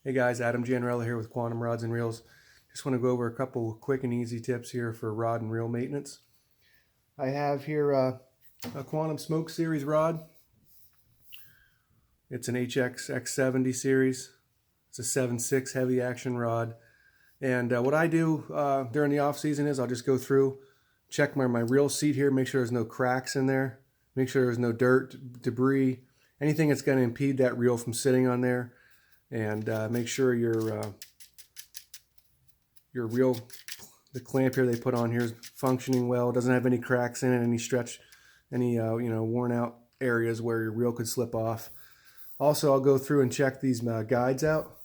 Hey guys, Adam Gianrella here with Quantum Rods and Reels. Just want to go over a couple quick and easy tips here for rod and reel maintenance. I have here a Quantum Smoke Series rod. It's an HX X70 series. It's a 7.6 heavy action rod. And what I do during the off season is I'll just go through, check my reel seat here, make sure there's no cracks in there, make sure there's no dirt, debris, anything that's going to impede that reel from sitting on there. And make sure your reel, the clamp here they put on here is functioning well. It doesn't have any cracks in it, any stretch, any worn out areas where your reel could slip off. Also, I'll go through and check these guides out.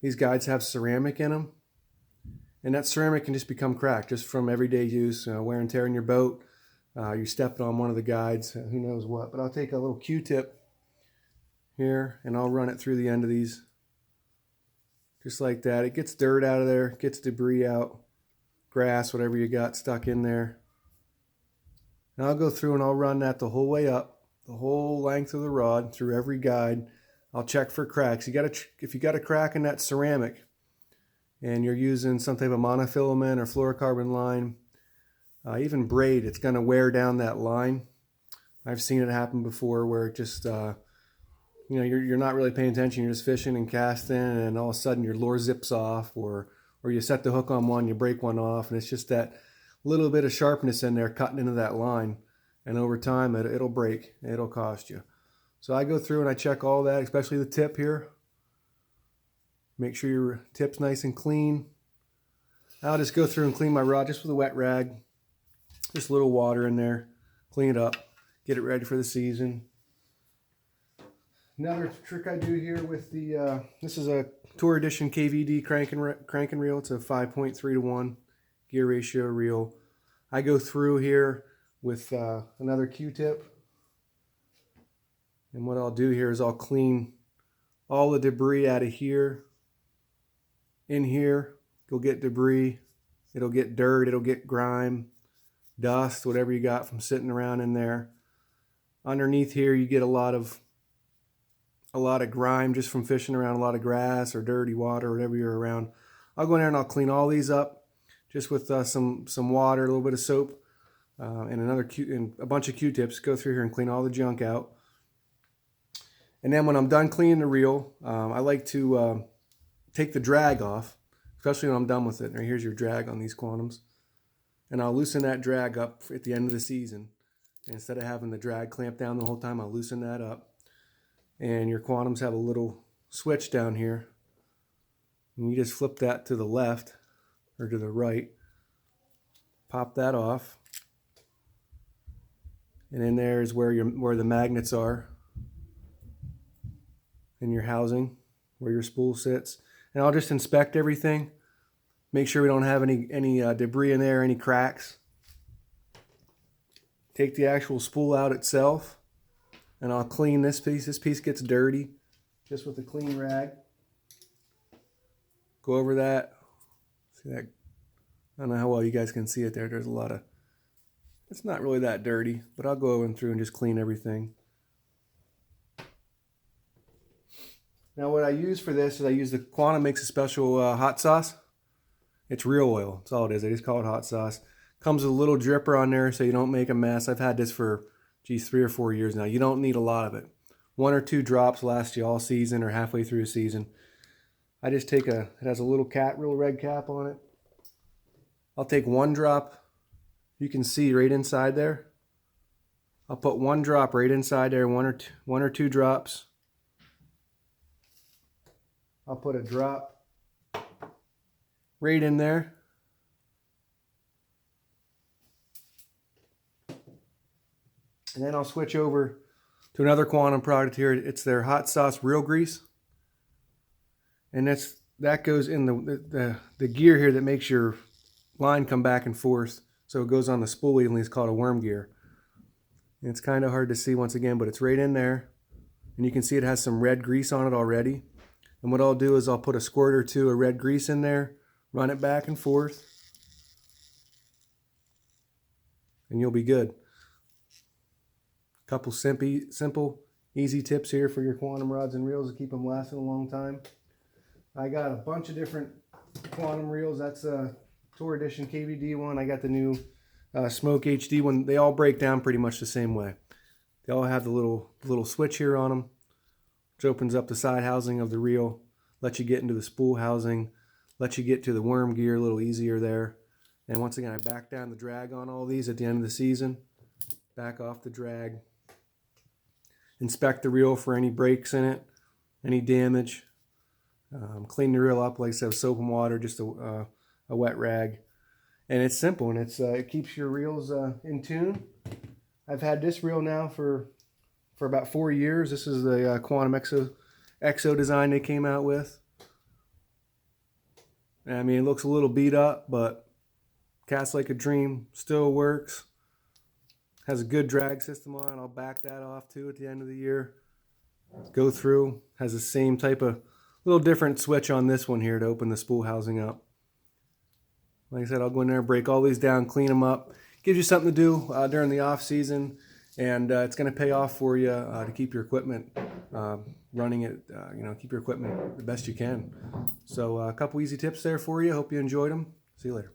These guides have ceramic in them, and that ceramic can just become cracked just from everyday use, wear and tear in your boat. You're stepping on one of the guides, who knows what. But I'll take a little Q-tip here and I'll run it through the end of these just like that. It gets dirt out of there, gets debris out, grass, whatever you got stuck in there. And I'll go through and I'll run that the whole way up, the whole length of the rod, through every guide. I'll check for cracks. If you got a crack in that ceramic and you're using some type of monofilament or fluorocarbon line, even braid, it's going to wear down that line. I've seen it happen before where it just you're not really paying attention, you're just fishing and casting, and all of a sudden your lure zips off, or you set the hook on one, you break one off, and it's just that little bit of sharpness in there cutting into that line, and over time it'll break, it'll cost you. So I go through and I check all that, especially the tip here. Make sure your tip's nice and clean. I'll just go through and clean my rod just with a wet rag, just a little water in there, clean it up, get it ready for the season. Another trick I do here with the, this is a Tour Edition KVD crank and reel. It's a 5.3-to-1 gear ratio reel. I go through here with another Q-tip. And what I'll do here is I'll clean all the debris out of here. In here, you'll get debris. It'll get dirt, it'll get grime, dust, whatever you got from sitting around in there. Underneath here, you get a lot of grime just from fishing around a lot of grass or dirty water or whatever you're around. I'll go in there and I'll clean all these up just with some water, a little bit of soap, and a bunch of Q-tips. Go through here and clean all the junk out. And then when I'm done cleaning the reel, I like to take the drag off, especially when I'm done with it. Now here's your drag on these Quantums. And I'll loosen that drag up at the end of the season. Instead of having the drag clamp down the whole time, I'll loosen that up. And your Quantums have a little switch down here. And you just flip that to the left or to the right. Pop that off. And in there is where the magnets are in your housing, where your spool sits. And I'll just inspect everything. Make sure we don't have any debris in there, any cracks. Take the actual spool out itself. And I'll clean this piece. This piece gets dirty just with a clean rag. Go over that. See that? I don't know how well you guys can see it there. There's a lot of, it's not really that dirty, but I'll go in through and just clean everything. Now what I use for this is Quantum makes a special hot sauce. It's real oil. That's all it is. They just call it hot sauce. Comes with a little dripper on there so you don't make a mess. I've had this for 3 or 4 years now. You don't need a lot of it. 1 or 2 drops last you all season or halfway through a season. I just take it has a little red cap on it. I'll take 1 drop. You can see right inside there. I'll put 1 drop right inside there, one or two drops. I'll put a drop right in there. And then I'll switch over to another Quantum product here. It's their hot sauce reel grease. And that goes in the gear here that makes your line come back and forth. So it goes on the spool evenly. It's called a worm gear. And it's kind of hard to see once again, but it's right in there. And you can see it has some red grease on it already. And what I'll do is I'll put a squirt or 2 of red grease in there, run it back and forth, and you'll be good. Couple simple, easy tips here for your Quantum rods and reels to keep them lasting a long time. I got a bunch of different quantum reels. That's a Tour Edition KVD one. I got the new Smoke HD one. They all break down pretty much the same way. They all have the little switch here on them, which opens up the side housing of the reel, lets you get into the spool housing, lets you get to the worm gear a little easier there. And once again, I back down the drag on all these at the end of the season. Back off the drag. Inspect the reel for any breaks in it, any damage. Clean the reel up, like I said, with soap and water, just a wet rag. And it's simple, and it keeps your reels in tune. I've had this reel now for about 4 years. This is the Quantum Exo design they came out with. I mean, it looks a little beat up, but Cast Like a Dream still works. Has a good drag system on it. I'll back that off too at the end of the year. Go through. Has the same type of little different switch on this one here to open the spool housing up. Like I said, I'll go in there, break all these down, clean them up. Gives you something to do during the off season, and it's going to pay off for you to keep your equipment running it. Keep your equipment the best you can. So a couple easy tips there for you. Hope you enjoyed them. See you later.